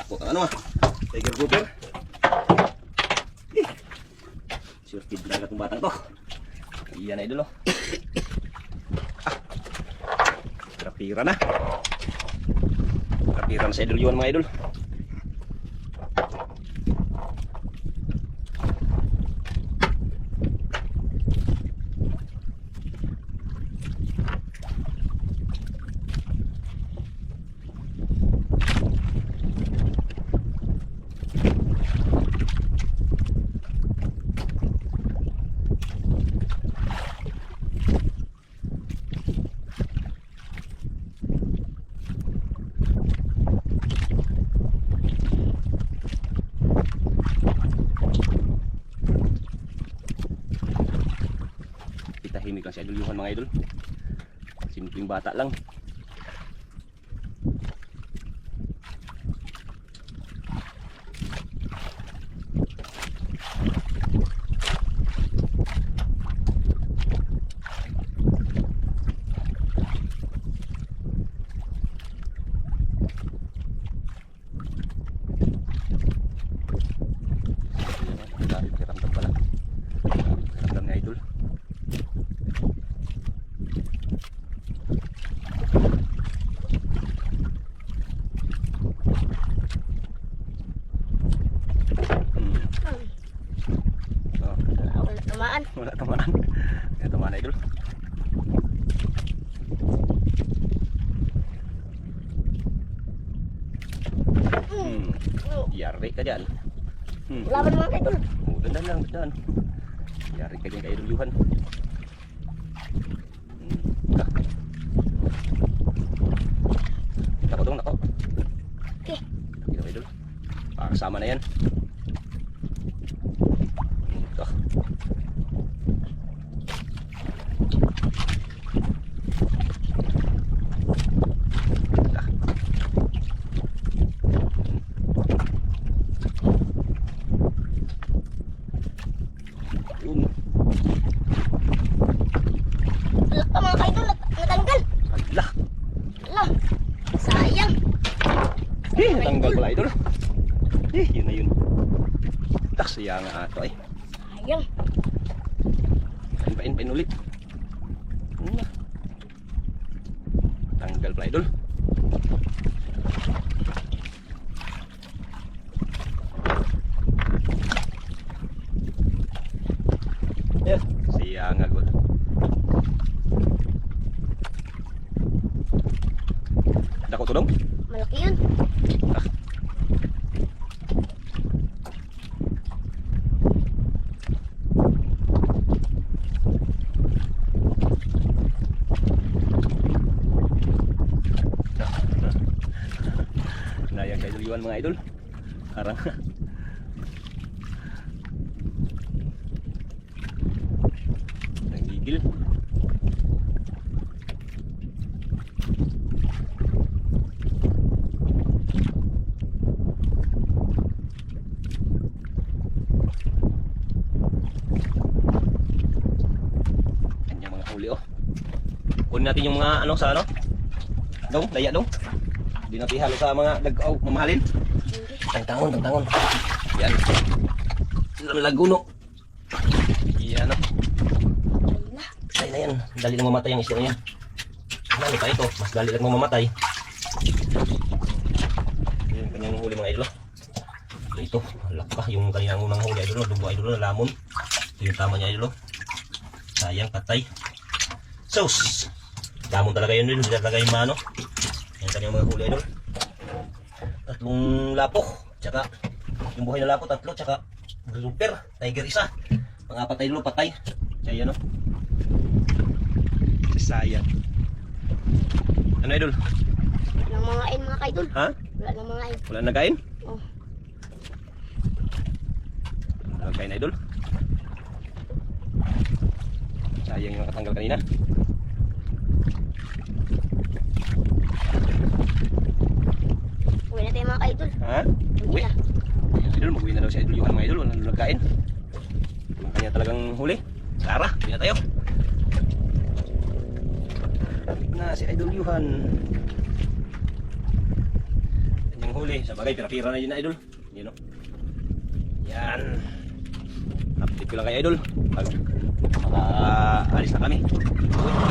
Dako ang ano tiger grouper. Surtid na itong batang to. Iyan na idol oh. Kapira na. Kapira na sa idol yun mga idol. Tahimik lang si Idol Yuhan mga idol. Simpleng bata lang. Ramdam pala. Ramdam ni Idol. Wala tamaan. Kaya tamaan na idol. Yari ka dyan. Laban mga idol. Dandan lang, dandan. Yari ka dyan kay Idol Yuhan. Nako dong, nako. Okay. Kita idol. Pakasama na yan. Ito. Laka mga idol, natanggal. Allah. Alam, sayang. Natanggal pala idol. Yun na yun. Siya nga ato ay. Sayang. Pain ulit. Tanggal pala idol. Siya nga good. Dako to dong? Malaki yun. Nayang kay Idol mga idol. Arang. Nanggigil. Kanya mga huli oh. Kunin natin yung mga ano sa ano? Dong, daya dong. Hindi natin halo sa mga dagaw, mamahalin. Tangtangon. Yan. Laguno. Yan o. Ay na yan. Dali lang mamatay ang isda na yan. Ano pa ito? Mas dali lang mamamatay. Yan kanyang huli mga idol. Ito, laka yung kanyang unang huli idol. Dugo idol na lamon. Ito yung tama niya idol. Sayang, patay. Sus! Lamon talaga yun idol. Hindi talaga yung mano. Yan kanyang mga huli idol. Tatlong lapok, tsaka yung buhay na lapok tatlo, tsaka grouper, tiger isa. Pang-apat idol patay. Kaya yan o. Sayang. Ano idol? Wala nang mga ain mga idol. Ha? Wala nang mga ain. Wala na kain? Oh. Wala kain idol. Sayang yung nakatanggal kanina. Uwi na tayo mga idol. Ha? Uwi na. Idol, mag-uwi na daw si Idol Yuhan mga idol. Wala na nagkain. Yung kanya talagang huli. Tara, uwi na tayo. Balik na si Idol Yuhan. Kanyang huli. Sa bagay, pira-pira na yun na idol. Yun o. Yan. Update ko lang kay idol. Pag alis na kami. Uy.